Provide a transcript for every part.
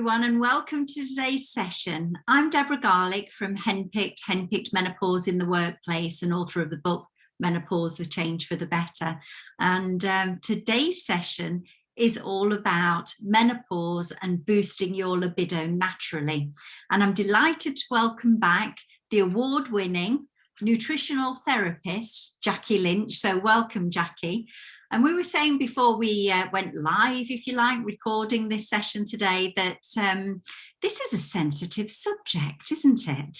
everyone, and welcome to today's session. I'm Deborah Garlick from Henpicked Menopause in the Workplace, and author of the book Menopause, The Change for the Better. And today's session is all about menopause and boosting your libido naturally. And I'm delighted to welcome back the award-winning nutritional therapist, Jackie Lynch. So welcome, Jackie. And we were saying before we went live, if you like, recording this session today, that this is a sensitive subject, isn't it?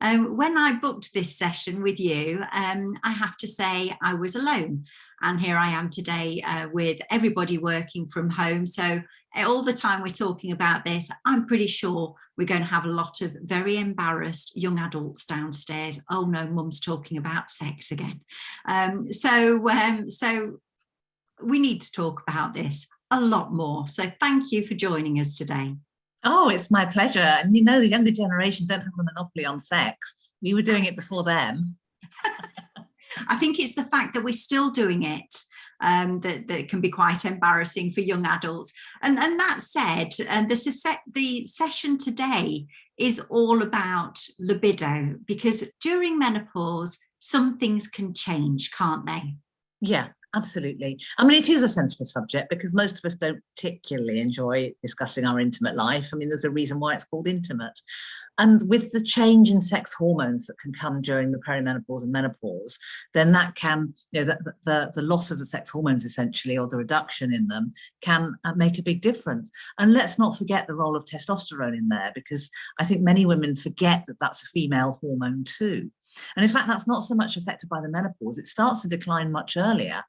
When I booked this session with you, I have to say I was alone. And here I am today with everybody working from home. So all the time we're talking about this, I'm pretty sure we're going to have a lot of very embarrassed young adults downstairs. Oh no, mum's talking about sex again. So we need to talk about this a lot more. So thank you for joining us today. Oh, it's my pleasure. And you know, the younger generation don't have a monopoly on sex. We were doing it before them. I think it's the fact that we're still doing it that can be quite embarrassing for young adults. And that said, the session today is all about libido, because during menopause, some things can change, can't they? Yeah. Absolutely. I mean, it is a sensitive subject because most of us don't particularly enjoy discussing our intimate life. I mean, there's a reason why it's called intimate. And with the change in sex hormones that can come during the perimenopause and menopause, then that can, you know, the loss of the sex hormones essentially, or the reduction in them, can make a big difference. And let's not forget the role of testosterone in there, because I think many women forget that that's a female hormone too. And in fact, that's not so much affected by the menopause. It starts to decline much earlier.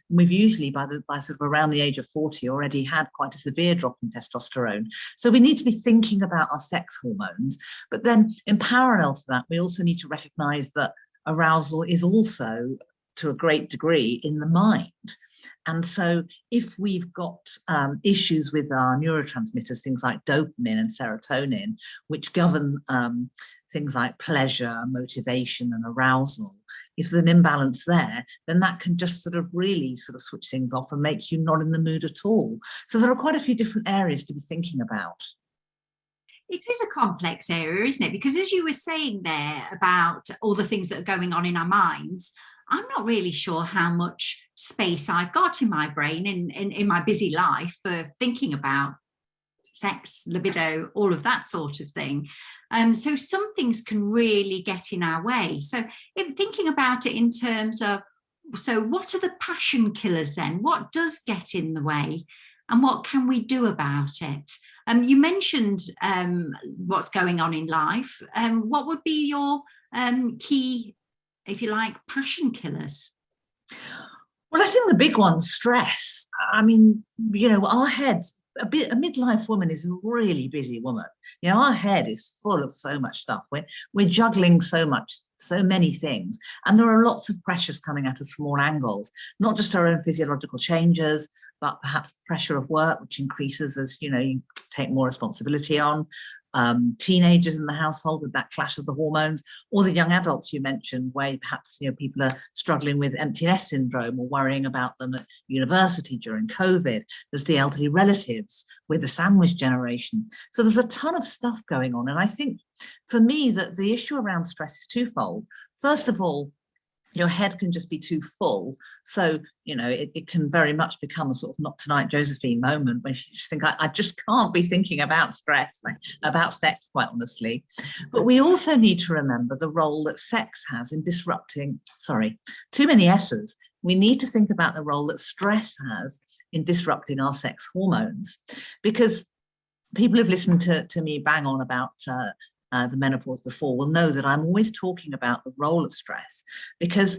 We've usually, by sort of around the age of 40, already had quite a severe drop in testosterone. So we need to be thinking about our sex hormones. But then in parallel to that, we also need to recognize that arousal is also, to a great degree, in the mind. And so if we've got issues with our neurotransmitters, things like dopamine and serotonin, which govern things like pleasure, motivation and arousal, if there's an imbalance there, then that can just sort of really sort of switch things off and make you not in the mood at all. So there are quite a few different areas to be thinking about. It is a complex area, isn't it? Because as you were saying there about all the things that are going on in our minds, I'm not really sure how much space I've got in my brain in my busy life for thinking about sex, libido, all of that sort of thing. So some things can really get in our way. So if thinking about it in terms of, so what are the passion killers then? What does get in the way? And what can we do about it? You mentioned what's going on in life. What would be your key, if you like, passion killers? Well, I think the big one's stress. I mean, you know, our heads, a midlife woman is a really busy woman. You know, our head is full of so much stuff. We're juggling so many things, and there are lots of pressures coming at us from all angles, not just our own physiological changes, but perhaps pressure of work, which increases as, you know, you take more responsibility on, teenagers in the household with that clash of the hormones, or the young adults you mentioned, where perhaps, you know, people are struggling with empty nest syndrome or worrying about them at university during COVID. There's the elderly relatives with the sandwich generation. So there's a ton of stuff going on. And I think for me that the issue around stress is twofold. First of all, your head can just be too full. So, you know, it can very much become a sort of not tonight Josephine moment when you just think, I just can't be thinking about stress, like, about sex, quite honestly. But we also need to remember the role that sex has in disrupting, too many S's. We need to think about the role that stress has in disrupting our sex hormones, because people who've listened to me bang on about the menopause before will know that I'm always talking about the role of stress, because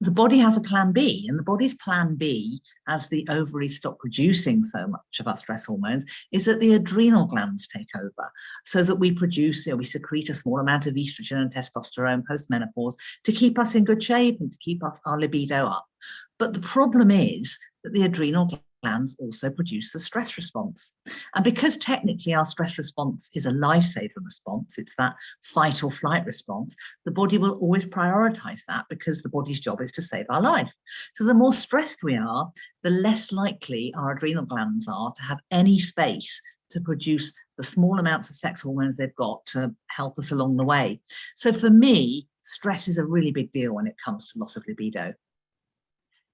the body has a plan B, and the body's plan B, as the ovaries stop producing so much of our stress hormones, is that the adrenal glands take over, so that we produce, you know, we secrete a small amount of estrogen and testosterone post-menopause to keep us in good shape and to keep our libido up. But the problem is that the adrenal glands also produce the stress response. And because technically our stress response is a lifesaver response, it's that fight or flight response, the body will always prioritize that, because the body's job is to save our life. So the more stressed we are, the less likely our adrenal glands are to have any space to produce the small amounts of sex hormones they've got to help us along the way. So for me, stress is a really big deal when it comes to loss of libido.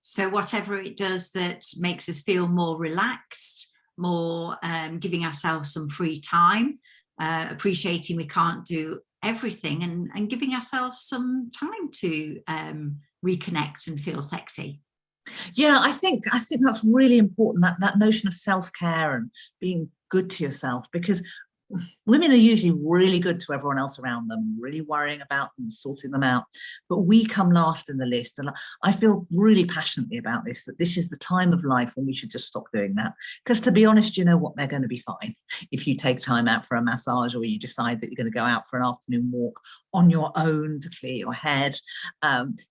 So whatever it does that makes us feel more relaxed, more giving ourselves some free time, appreciating we can't do everything, and giving ourselves some time to reconnect and feel sexy. Yeah, I think that's really important, that notion of self-care and being good to yourself, because women are usually really good to everyone else around them, really worrying about them, sorting them out. But we come last in the list. And I feel really passionately about this, that this is the time of life when we should just stop doing that. Because to be honest, you know what, they're going to be fine if you take time out for a massage, or you decide that you're going to go out for an afternoon walk on your own to clear your head.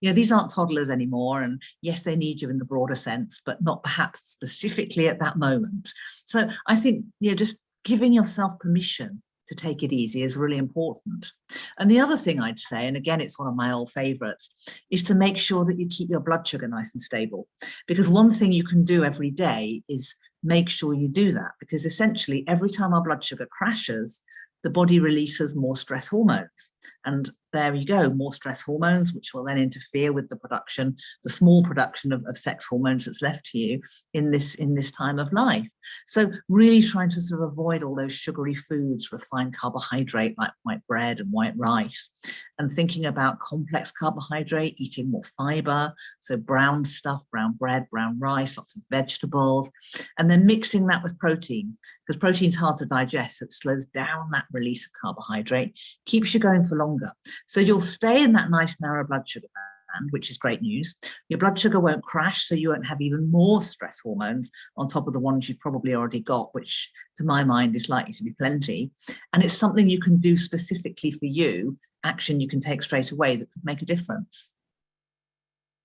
These aren't toddlers anymore. And yes, they need you in the broader sense, but not perhaps specifically at that moment. So I think, just giving yourself permission to take it easy is really important. And the other thing I'd say, and again, it's one of my old favorites, is to make sure that you keep your blood sugar nice and stable. Because one thing you can do every day is make sure you do that, because essentially every time our blood sugar crashes, the body releases more stress hormones. And there you go, more stress hormones, which will then interfere with the production, the small production of sex hormones that's left to you in this time of life. So really trying to sort of avoid all those sugary foods, refined carbohydrate like white bread and white rice, and thinking about complex carbohydrate, eating more fiber, so brown stuff, brown bread, brown rice, lots of vegetables, and then mixing that with protein, because protein's hard to digest, so it slows down that release of carbohydrate, keeps you going for longer. So you'll stay in that nice narrow blood sugar band, which is great news. Your blood sugar won't crash, so you won't have even more stress hormones on top of the ones you've probably already got, which to my mind is likely to be plenty. And it's something you can do specifically for you, action you can take straight away that could make a difference.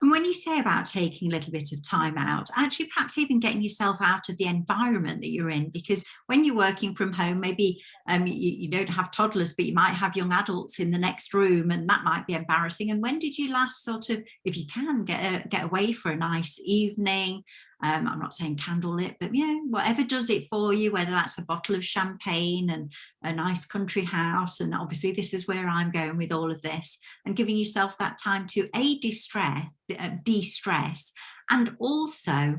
And when you say about taking a little bit of time out, actually perhaps even getting yourself out of the environment that you're in, because when you're working from home, maybe you don't have toddlers, but you might have young adults in the next room, and that might be embarrassing. And when did you last sort of, if you can, get away for a nice evening? I'm not saying candlelit, but whatever does it for you, whether that's a bottle of champagne and a nice country house. And obviously this is where I'm going with all of this, and giving yourself that time to de-stress, and also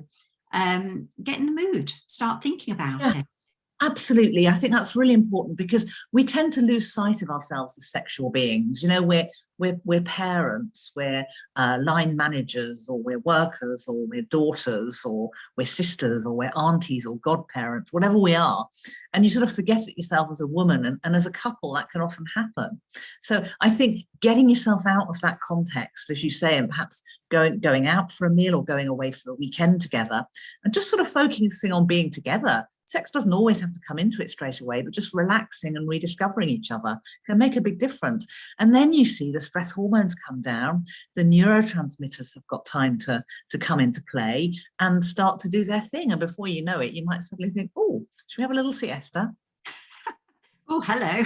get in the mood, start thinking about it. Absolutely. I think that's really important, because we tend to lose sight of ourselves as sexual beings. We're parents, we're line managers, or we're workers, or we're daughters, or we're sisters, or we're aunties, or godparents, whatever we are. And you sort of forget it yourself as a woman, and as a couple, that can often happen. So I think getting yourself out of that context, as you say, and perhaps going out for a meal or going away for a weekend together, and just sort of focusing on being together. Sex doesn't always have to come into it straight away, but just relaxing and rediscovering each other can make a big difference. And then you see the stress hormones come down, the neurotransmitters have got time to come into play and start to do their thing. And before you know it, you might suddenly think, oh, should we have a little siesta? Oh, hello.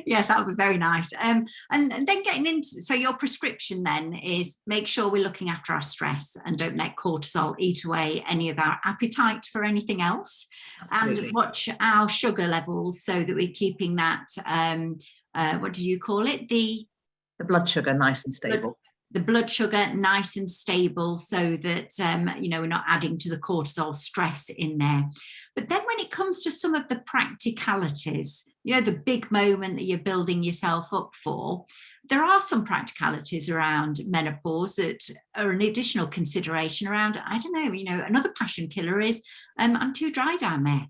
Yes, that would be very nice. And then getting into, so your prescription then is make sure we're looking after our stress and don't let cortisol eat away any of our appetite for anything else. Absolutely. And watch our sugar levels so that we're keeping that, what do you call it? The blood sugar nice and stable. The blood sugar nice and stable, so that we're not adding to the cortisol stress in there. But then when it comes to some of the practicalities, the big moment that you're building yourself up for, there are some practicalities around menopause that are an additional consideration around, I don't know, another passion killer is I'm too dry down there.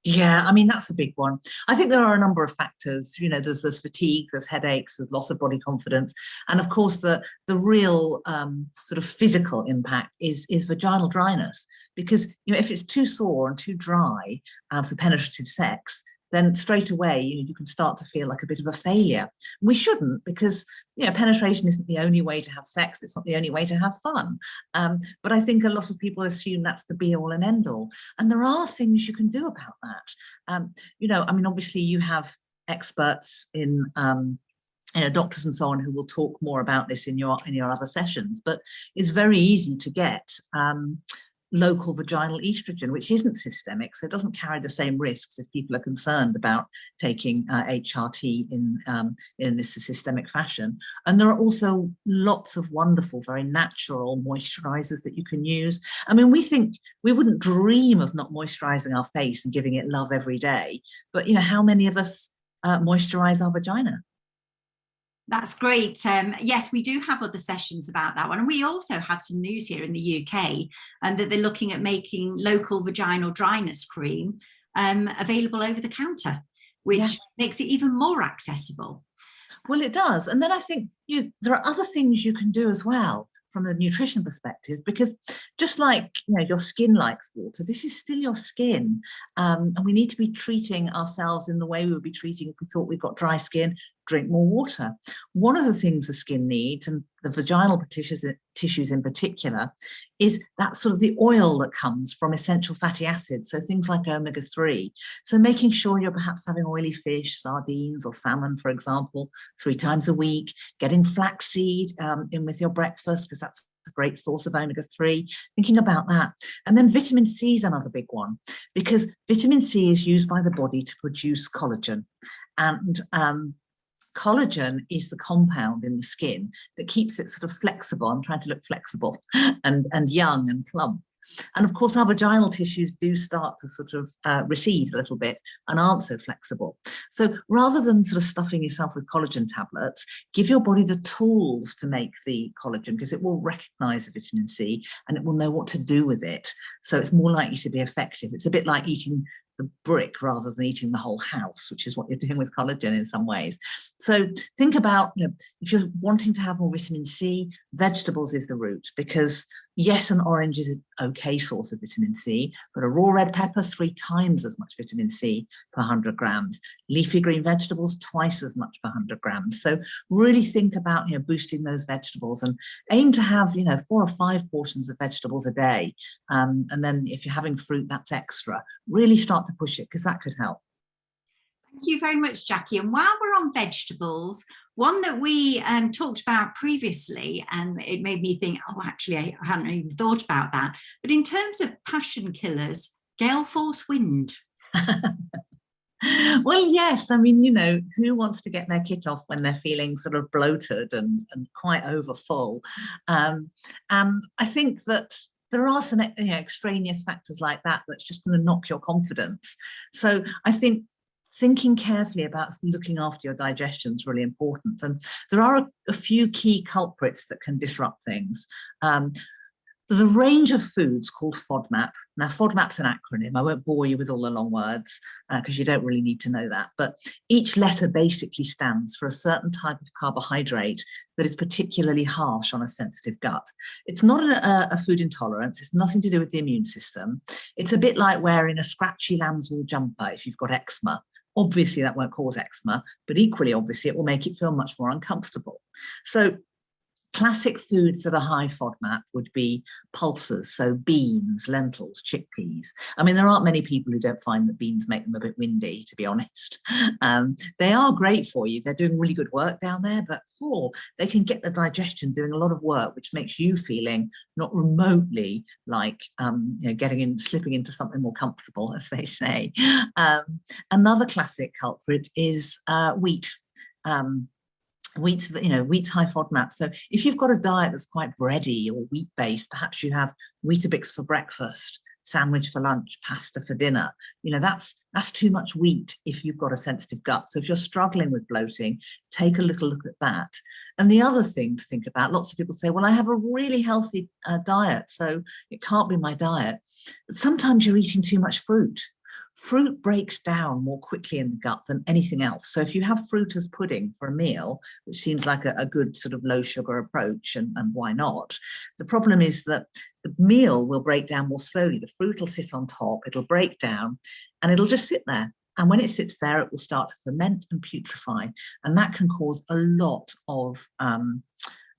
Yeah, I mean, that's a big one. I think there are a number of factors. There's fatigue, there's headaches, there's loss of body confidence. And of course, the real sort of physical impact is vaginal dryness. Because, if it's too sore and too dry for penetrative sex, then straight away you can start to feel like a bit of a failure. We shouldn't, because penetration isn't the only way to have sex. It's not the only way to have fun. But I think a lot of people assume that's the be all and end all. And there are things you can do about that. Obviously you have experts in doctors and so on who will talk more about this in your other sessions. But it's very easy to get local vaginal estrogen, which isn't systemic, so it doesn't carry the same risks if people are concerned about taking HRT in this systemic fashion. And there are also lots of wonderful, very natural moisturizers that you can use. I mean, we wouldn't dream of not moisturizing our face and giving it love every day, but how many of us moisturize our vagina? That's great. Yes, we do have other sessions about that one. And we also had some news here in the UK that they're looking at making local vaginal dryness cream available over the counter, which makes it even more accessible. Well, it does. And then I think there are other things you can do as well from a nutrition perspective, because just like your skin likes water, this is still your skin, and we need to be treating ourselves in the way we would be treating if we thought we've got dry skin. Drink more water. One of the things the skin needs, and the vaginal tissues in particular, is that sort of the oil that comes from essential fatty acids, so things like omega-3. So making sure you're perhaps having oily fish, sardines or salmon, for example, 3 times a week, getting flaxseed in with your breakfast, because that's a great source of omega-3, thinking about that. And then vitamin C is another big one, because vitamin C is used by the body to produce collagen. And collagen is the compound in the skin that keeps it sort of flexible. I'm trying to look flexible and young and plump. And of course, our vaginal tissues do start to sort of recede a little bit and aren't so flexible. So rather than sort of stuffing yourself with collagen tablets, give your body the tools to make the collagen, because it will recognize the vitamin C and it will know what to do with it. So it's more likely to be effective. It's a bit like eating the brick rather than eating the whole house, which is what you're doing with collagen in some ways. So think about, if you're wanting to have more vitamin C, vegetables is the route, because yes, an orange is an okay source of vitamin C, but a raw red pepper, 3 times as much vitamin C per 100 grams. Leafy green vegetables, twice as much per 100 grams. So really think about, boosting those vegetables, and aim to have, 4 or 5 portions of vegetables a day. And then if you're having fruit, that's extra. Really start to push it, because that could help. Thank you very much, Jackie. And while we're on vegetables, one that we talked about previously, and it made me think, oh, actually, I hadn't even thought about that. But in terms of passion killers, gale force wind. Well, yes. I mean, who wants to get their kit off when they're feeling sort of bloated and quite overfull? And I think that there are some extraneous factors like that that's just going to knock your confidence. So I think thinking carefully about looking after your digestion is really important. And there are a few key culprits that can disrupt things. There's a range of foods called FODMAP. Now, FODMAP's an acronym. I won't bore you with all the long words because you don't really need to know that. But each letter basically stands for a certain type of carbohydrate that is particularly harsh on a sensitive gut. It's not a food intolerance. It's nothing to do with the immune system. It's a bit like wearing a scratchy lamb's wool jumper if you've got eczema. Obviously, that won't cause eczema, but equally, obviously, it will make it feel much more uncomfortable. So classic foods that are high FODMAP would be pulses, so beans, lentils, chickpeas. I mean, there aren't many people who don't find that beans make them a bit windy, to be honest. They are great for you. They're doing really good work down there, but they can get the digestion doing a lot of work, which makes you feeling not remotely like slipping into something more comfortable, as they say. Another classic culprit is wheat. Wheat's high FODMAP. So if you've got a diet that's quite bready or wheat based, perhaps you have Weetabix for breakfast, sandwich for lunch, pasta for dinner. That's too much wheat if you've got a sensitive gut. So if you're struggling with bloating, take a little look at that. And the other thing to think about, lots of people say, well, I have a really healthy diet, so it can't be my diet. But sometimes you're eating too much fruit. Fruit breaks down more quickly in the gut than anything else. So if you have fruit as pudding for a meal, which seems like a good sort of low sugar approach, and why not? The problem is that the meal will break down more slowly. The fruit will sit on top, it'll break down, and it'll just sit there. And when it sits there, it will start to ferment and putrefy. And that can cause a lot of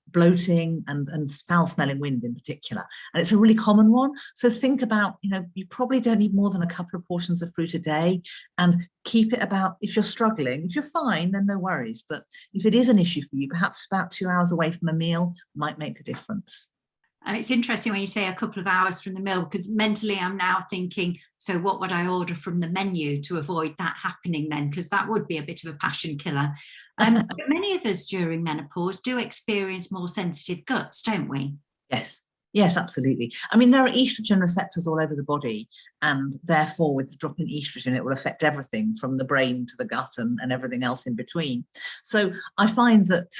bloating and foul-smelling wind in particular. And it's a really common one. So think about, you probably don't need more than a couple of portions of fruit a day, and keep it about, if you're struggling, if you're fine, then no worries. But if it is an issue for you, perhaps about 2 hours away from a meal might make the difference. And it's interesting when you say a couple of hours from the meal, because mentally I'm now thinking, so what would I order from the menu to avoid that happening then? Because that would be a bit of a passion killer. But many of us during menopause do experience more sensitive guts, don't we? Yes. Yes, absolutely. I mean, there are estrogen receptors all over the body, and therefore with the drop in estrogen, it will affect everything from the brain to the gut and everything else in between. So I find that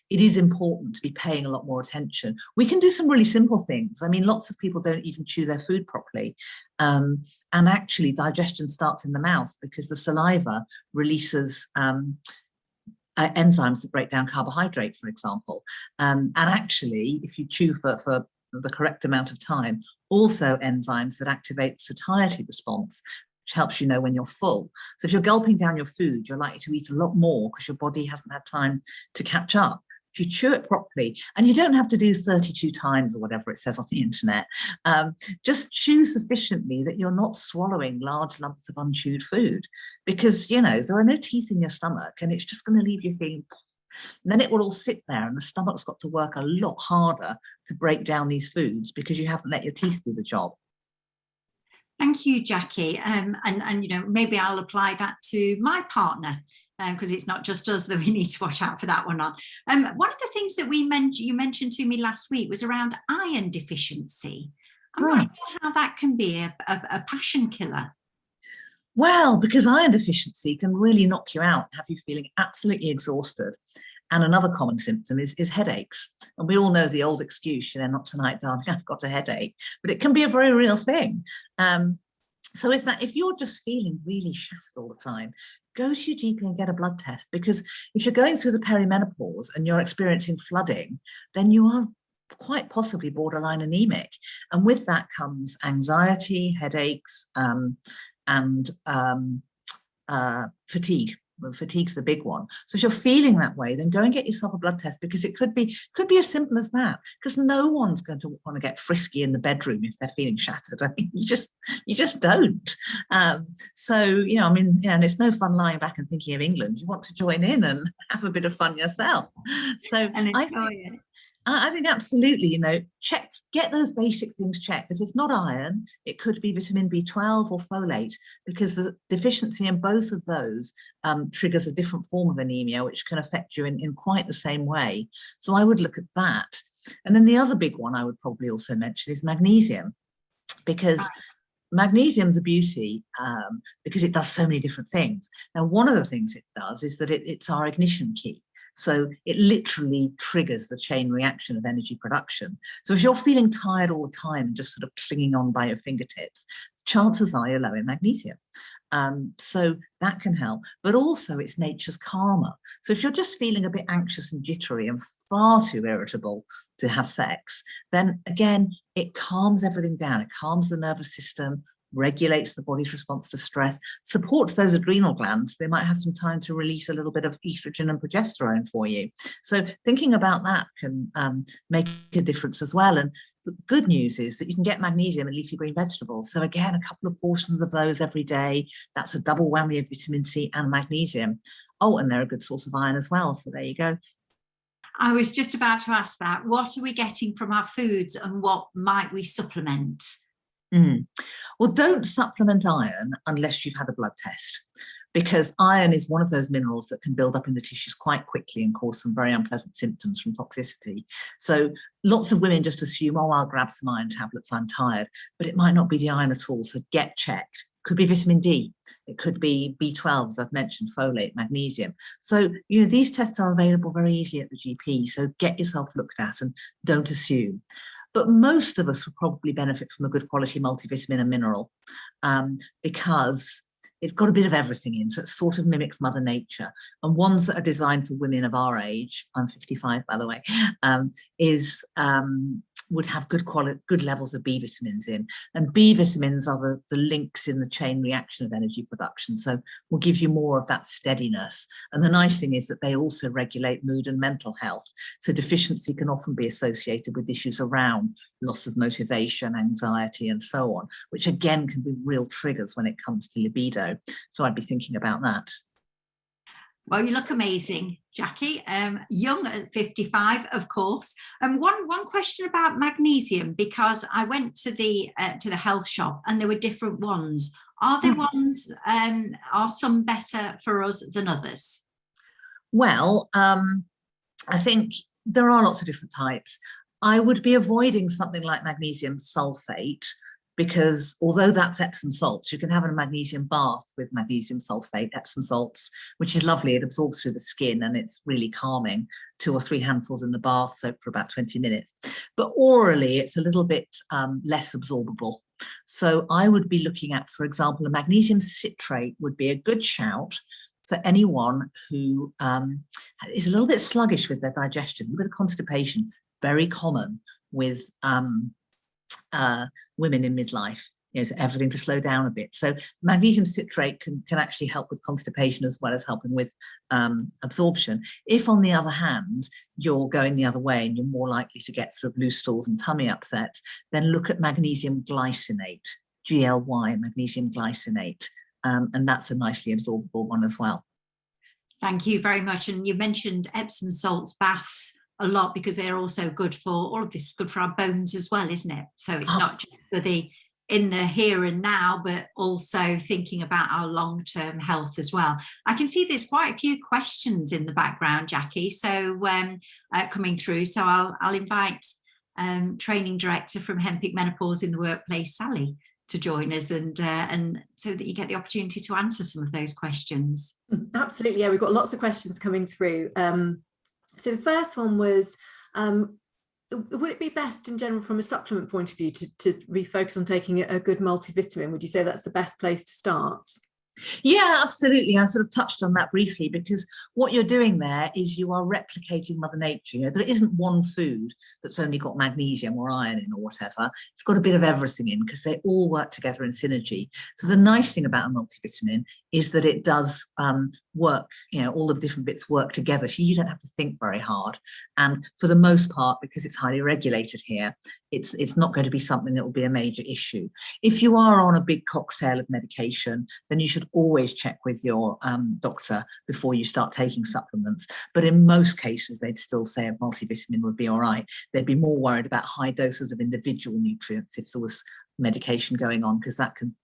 it is important to be paying a lot more attention. We can do some really simple things. I mean, lots of people don't even chew their food properly. And actually digestion starts in the mouth because the saliva releases enzymes that break down carbohydrate, for example. And actually, if you chew for the correct amount of time, also enzymes that activate the satiety response, which helps you know when you're full. So if you're gulping down your food, you're likely to eat a lot more because your body hasn't had time to catch up. If you chew it properly, and you don't have to do 32 times or whatever it says on the internet, just chew sufficiently that you're not swallowing large lumps of unchewed food, because, you know, there are no teeth in your stomach and it's just going to leave you feeling. And then it will all sit there and the stomach's got to work a lot harder to break down these foods because you haven't let your teeth do the job. Thank you, Jackie. And you know, maybe I'll apply that to my partner, because it's not just us that we need to watch out for that one on. One of the things that you mentioned to me last week was around iron deficiency. I'm not sure how that can be a passion killer. Well, because iron deficiency can really knock you out, have you feeling absolutely exhausted. And another common symptom is headaches. And we all know the old excuse, you know, not tonight, darling, I've got a headache. But it can be a very real thing. So if you're just feeling really shattered all the time, go to your GP and get a blood test, because if you're going through the perimenopause and you're experiencing flooding, then you are quite possibly borderline anemic. And with that comes anxiety, headaches, and fatigue. Well, fatigue's the big one. So if you're feeling that way, then go and get yourself a blood test, because it could be as simple as that, because no one's going to want to get frisky in the bedroom if they're feeling shattered. I mean, you just don't. So, you know, I mean, you know, and it's no fun lying back and thinking of England. You want to join in and have a bit of fun yourself. So I think absolutely, you know, get those basic things checked. If it's not iron, it could be vitamin B12 or folate, because the deficiency in both of those triggers a different form of anemia, which can affect you in quite the same way. So I would look at that. And then the other big one I would probably also mention is magnesium, because magnesium's a beauty, because it does so many different things. Now, one of the things it does is that it's our ignition key. So it literally triggers the chain reaction of energy production. So if you're feeling tired all the time and just sort of clinging on by your fingertips, chances are you're low in magnesium. So that can help, but also it's nature's calmer. So if you're just feeling a bit anxious and jittery and far too irritable to have sex, then again, it calms everything down. It calms the nervous system, regulates the body's response to stress, supports those adrenal glands. They might have some time to release a little bit of estrogen and progesterone for you. So thinking about that can make a difference as well. And the good news is that you can get magnesium in leafy green vegetables. So again, a couple of portions of those every day. That's a double whammy of vitamin C and magnesium. Oh, and they're a good source of iron as well. So there you go. I was just about to ask that. What are we getting from our foods and what might we supplement? Well, don't supplement iron unless you've had a blood test, because iron is one of those minerals that can build up in the tissues quite quickly and cause some very unpleasant symptoms from toxicity. So lots of women just assume, oh, I'll grab some iron tablets, I'm tired, but it might not be the iron at all. So get checked. Could be vitamin D. It could be B12, as I've mentioned, folate, magnesium. So, you know, these tests are available very easily at the GP. So get yourself looked at and don't assume. But most of us would probably benefit from a good quality multivitamin and mineral, because it's got a bit of everything in. So it sort of mimics Mother Nature. And ones that are designed for women of our age, I'm 55, by the way, would have good levels of B vitamins in. And B vitamins are the links in the chain reaction of energy production. So will give you more of that steadiness. And the nice thing is that they also regulate mood and mental health. So deficiency can often be associated with issues around loss of motivation, anxiety, and so on, which again can be real triggers when it comes to libido. So I'd be thinking about that. Well, you look amazing, Jackie. Young at 55, of course. And one question about magnesium, because I went to the health shop and there were different ones. Are there ones? Are some better for us than others? Well, I think there are lots of different types. I would be avoiding something like magnesium sulfate, because although that's Epsom salts, you can have a magnesium bath with magnesium sulfate, Epsom salts, which is lovely. It absorbs through the skin and it's really calming. 2 or 3 handfuls in the bath, soak for about 20 minutes. But orally, it's a little bit less absorbable. So I would be looking at, for example, a magnesium citrate would be a good shout for anyone who is a little bit sluggish with their digestion, with constipation, very common with women in midlife, so everything to slow down a bit. So magnesium citrate can actually help with constipation as well as helping with absorption. If, on the other hand, you're going the other way and you're more likely to get sort of loose stools and tummy upsets, then look at magnesium glycinate, GLY, magnesium glycinate. And that's a nicely absorbable one as well. Thank you very much. And you mentioned Epsom salts baths a lot, because they're also good for all of this, good for our bones as well, isn't it? So it's not just for the in the here and now, but also thinking about our long-term health as well. I can see there's quite a few questions in the background, Jackie, so coming through. So I'll invite training director from Henpicked Menopause in the Workplace, Sally, to join us, and so that you get the opportunity to answer some of those questions. Absolutely, yeah, we've got lots of questions coming through. So the first one was, would it be best in general from a supplement point of view to refocus on taking a good multivitamin? Would you say that's the best place to start? Yeah, absolutely. I sort of touched on that briefly, because what you're doing there is you are replicating Mother Nature. There isn't one food that's only got magnesium or iron in or whatever. It's got a bit of everything in, because they all work together in synergy. So the nice thing about a multivitamin is that it does work, all the different bits work together. So you don't have to think very hard. And for the most part, because it's highly regulated here, it's not going to be something that will be a major issue. If you are on a big cocktail of medication, then you should always check with your doctor before you start taking supplements. But in most cases, they'd still say a multivitamin would be all right. They'd be more worried about high doses of individual nutrients if there was medication going on, because that can,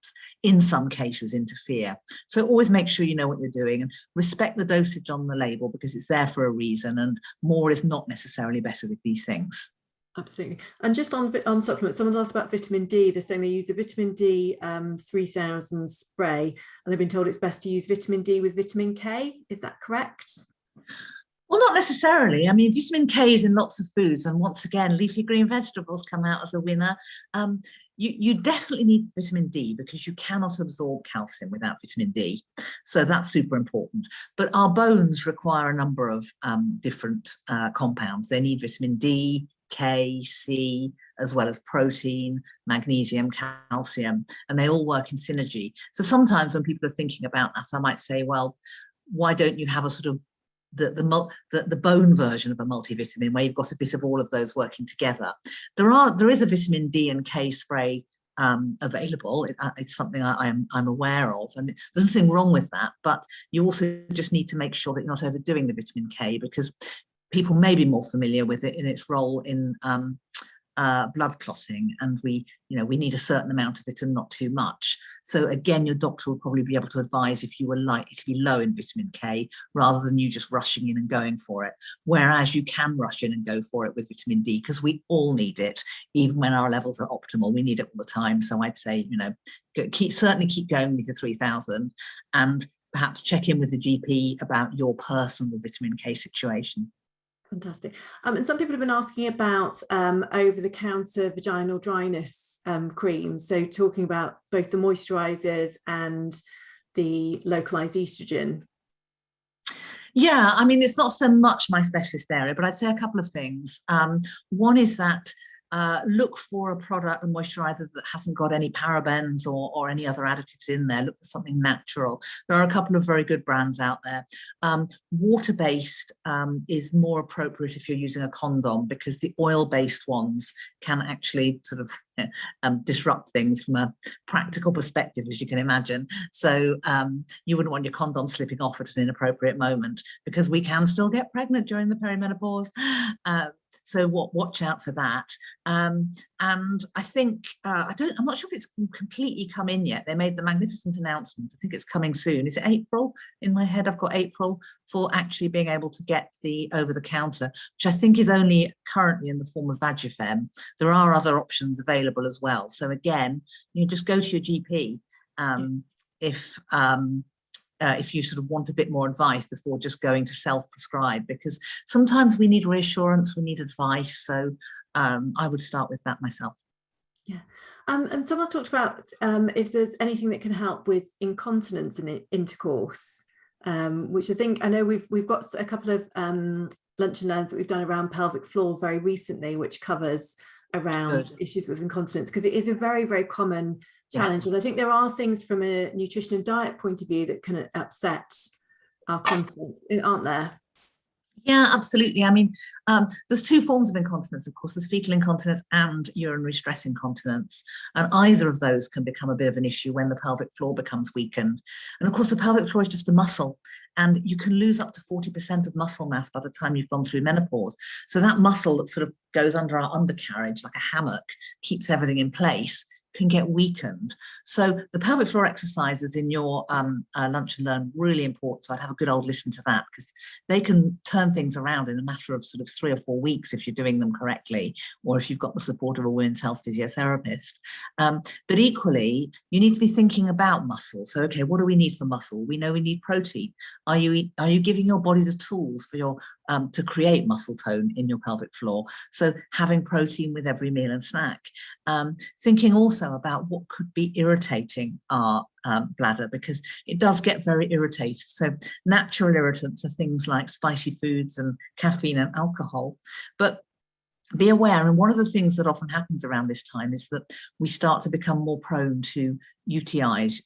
in some cases, interfere. So always make sure you know what you're doing and respect the dosage on the label, because it's there for a reason, and more is not necessarily better with these things. Absolutely. And just on supplements, someone asked about vitamin D. They're saying they use a vitamin D 3000 spray, and they've been told it's best to use vitamin D with vitamin K. Is that correct? Well, not necessarily. I mean, vitamin K is in lots of foods, and once again, leafy green vegetables come out as a winner. You definitely need vitamin D, because you cannot absorb calcium without vitamin D. So that's super important. But our bones require a number of different compounds. They need vitamin D, K, C, as well as protein, magnesium, calcium, and they all work in synergy. So sometimes when people are thinking about that, I might say, well, why don't you have a sort of the bone version of a multivitamin, where you've got a bit of all of those working together? There is a vitamin D and K spray available. It's something I'm aware of, and there's nothing wrong with that, but you also just need to make sure that you're not overdoing the vitamin K, because people may be more familiar with it in its role in blood clotting, and we need a certain amount of it and not too much. So again, your doctor will probably be able to advise if you were likely to be low in vitamin K, rather than you just rushing in and going for it. Whereas you can rush in and go for it with vitamin D, because we all need it, even when our levels are optimal. We need it all the time. So I'd say, certainly keep going with your 3000, and perhaps check in with the GP about your personal vitamin K situation. Fantastic. And some people have been asking about over-the-counter vaginal dryness creams. So talking about both the moisturizers and the localized estrogen. Yeah, I mean, it's not so much my specialist area, but I'd say a couple of things. One is that look for a product, a moisturizer that hasn't got any parabens or any other additives in there. Look for something natural. There are a couple of very good brands out there. Water-based is more appropriate if you're using a condom, because the oil-based ones can actually sort of disrupt things from a practical perspective, as you can imagine. So you wouldn't want your condom slipping off at an inappropriate moment, because we can still get pregnant during the perimenopause. So watch out for that. And I think, I'm not sure if it's completely come in yet. They made the magnificent announcement. I think it's coming soon. Is it April? In my head, I've got April, for actually being able to get the over-the-counter, which I think is only currently in the form of Vagifem. There are other options available as well. So again, you just go to your GP if you sort of want a bit more advice before just going to self-prescribe, because sometimes we need reassurance, we need advice. So I would start with that myself. Yeah. And someone talked about if there's anything that can help with incontinence in intercourse, which I know we've got a couple of lunch and learns that we've done around pelvic floor very recently, which covers around issues with incontinence, because it is a very, very common challenge. And I think there are things from a nutrition and diet point of view that can upset our continence, aren't there? Yeah, absolutely. I mean, there's two forms of incontinence, of course. There's fetal incontinence and urinary stress incontinence. And either of those can become a bit of an issue when the pelvic floor becomes weakened. And of course, the pelvic floor is just a muscle, and you can lose up to 40% of muscle mass by the time you've gone through menopause. So that muscle that sort of goes under our undercarriage like a hammock, keeps everything in place, can get weakened. So the pelvic floor exercises in your lunch and learn, really important. So I'd have a good old listen to that, because they can turn things around in a matter of sort of 3 or 4 weeks if you're doing them correctly, or if you've got the support of a women's health physiotherapist. But equally, you need to be thinking about muscle. So, okay, what do we need for muscle? We know we need protein. Are you giving your body the tools for your to create muscle tone in your pelvic floor? So having protein with every meal and snack. Thinking also about what could be irritating our bladder, because it does get very irritated. So natural irritants are things like spicy foods and caffeine and alcohol. But be aware, and one of the things that often happens around this time is that we start to become more prone to UTIs,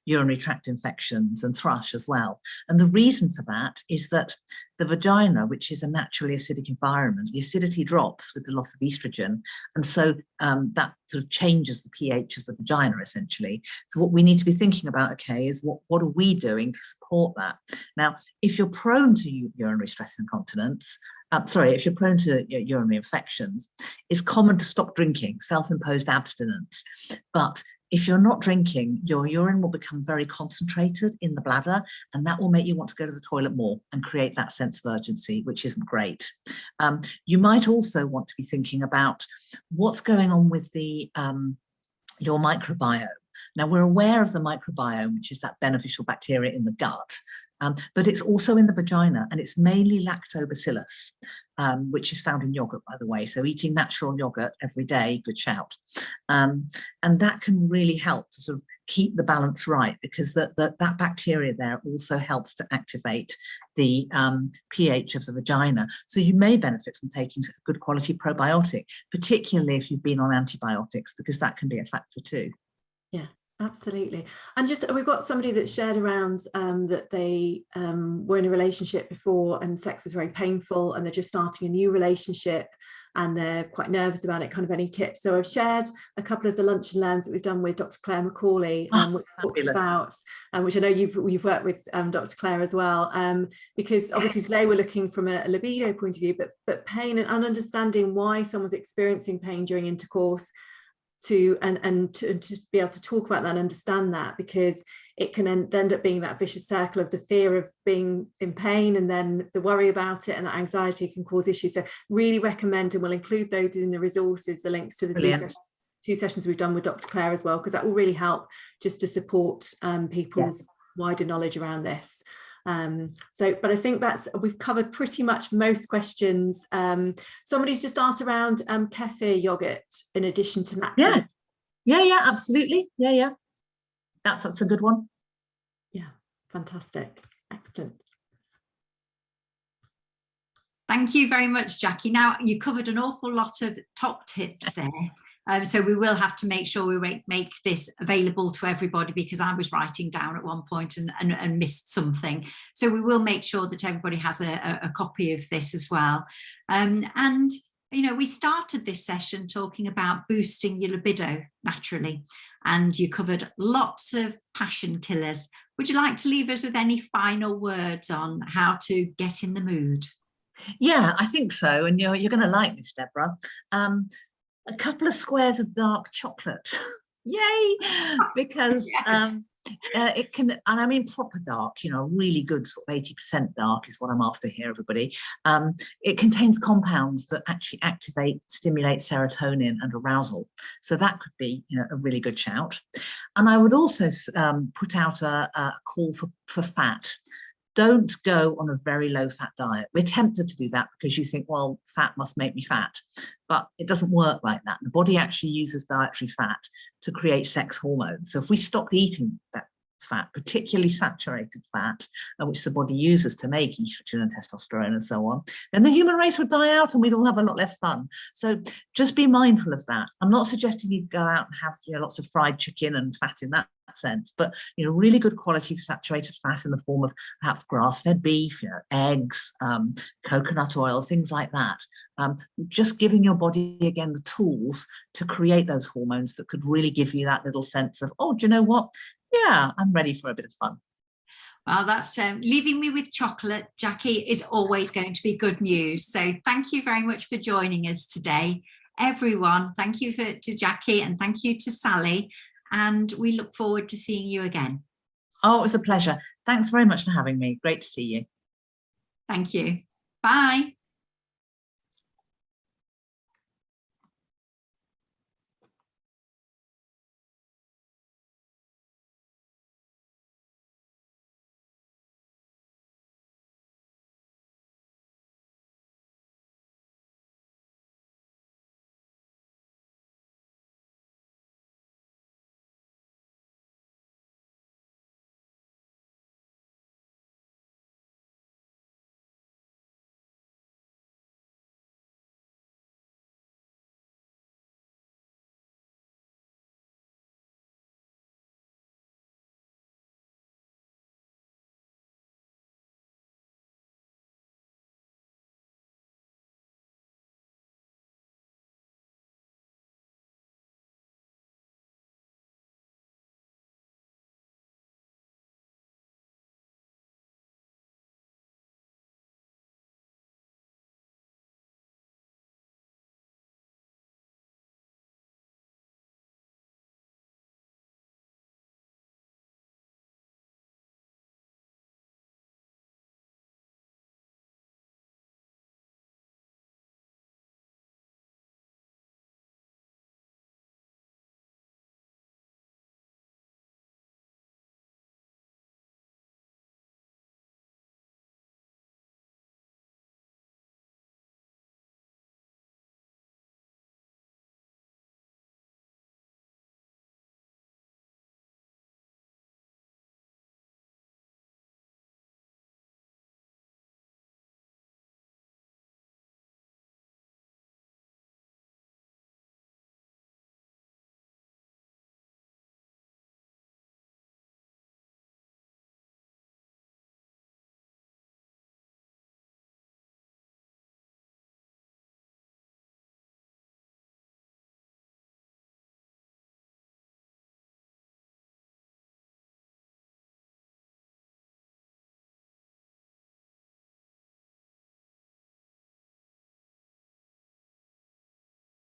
urinary tract infections, and thrush as well. And the reason for that is that the vagina, which is a naturally acidic environment, the acidity drops with the loss of estrogen. And so that sort of changes the pH of the vagina, essentially. So what we need to be thinking about, okay, is what are we doing to support that? Now, if you're prone to urinary stress incontinence, if you're prone to urinary infections, it's common to stop drinking, self-imposed abstinence. But if you're not drinking, your urine will become very concentrated in the bladder, and that will make you want to go to the toilet more and create that sense of urgency, which isn't great. You might also want to be thinking about what's going on with the your microbiome. Now, we're aware of the microbiome, which is that beneficial bacteria in the gut, but it's also in the vagina, and it's mainly lactobacillus, which is found in yogurt, by the way. So eating natural yogurt every day, good shout. And that can really help to sort of keep the balance right, because that bacteria there also helps to activate the pH of the vagina. So you may benefit from taking a good quality probiotic, particularly if you've been on antibiotics, because that can be a factor too. Yeah, absolutely. And just, we've got somebody that shared around that they were in a relationship before and sex was very painful, and they're just starting a new relationship and they're quite nervous about it. Kind of any tips? So I've shared a couple of the lunch and learns that we've done with Dr. Claire McCauley, which talks about, which I know you've worked with Dr. Claire as well, because obviously today we're looking from a libido point of view, but pain and understanding why someone's experiencing pain during intercourse, to be able to talk about that and understand that, because it can end up being that vicious circle of the fear of being in pain and then the worry about it, and that anxiety can cause issues. So really recommend, and we'll include those in the resources, the links to the two sessions we've done with Dr. Claire as well, because that will really help just to support people's wider knowledge around this. But I think we've covered pretty much most questions. Somebody's just asked around kefir yogurt in addition to natural. Yeah, absolutely. Yeah. That's a good one. Yeah, fantastic. Excellent. Thank you very much, Jackie. Now, you covered an awful lot of top tips there. So we will have to make sure we make this available to everybody, because I was writing down at one point and missed something. So we will make sure that everybody has a copy of this as well. And you know, we started this session talking about boosting your libido naturally, and you covered lots of passion killers. Would you like to leave us with any final words on how to get in the mood? Yeah, I think so. And you're going to like this, Deborah. A couple of squares of dark chocolate. Yay! Because it can, and I mean proper dark, you know, really good sort of 80% dark is what I'm after here, everybody. It contains compounds that actually activate, stimulate serotonin and arousal. So that could be, you know, a really good shout. And I would also put out a call for fat. Don't go on a very low fat diet. We're tempted to do that because you think, well, fat must make me fat, but it doesn't work like that. The body actually uses dietary fat to create sex hormones. So if we stopped eating that fat, particularly saturated fat, which the body uses to make estrogen and testosterone and so on, then the human race would die out and we'd all have a lot less fun. So just be mindful of that. I'm not suggesting you go out and have, you know, lots of fried chicken and fat in that sense, but, you know, really good quality saturated fat in the form of perhaps grass-fed beef, you know, eggs, coconut oil, things like that. Just giving your body again the tools to create those hormones that could really give you that little sense of, oh, do you know what? Yeah, I'm ready for a bit of fun. Well, that's leaving me with chocolate, Jackie, is always going to be good news. So thank you very much for joining us today. Everyone, thank you to Jackie, and thank you to Sally. And we look forward to seeing you again. Oh, it was a pleasure. Thanks very much for having me. Great to see you. Thank you. Bye.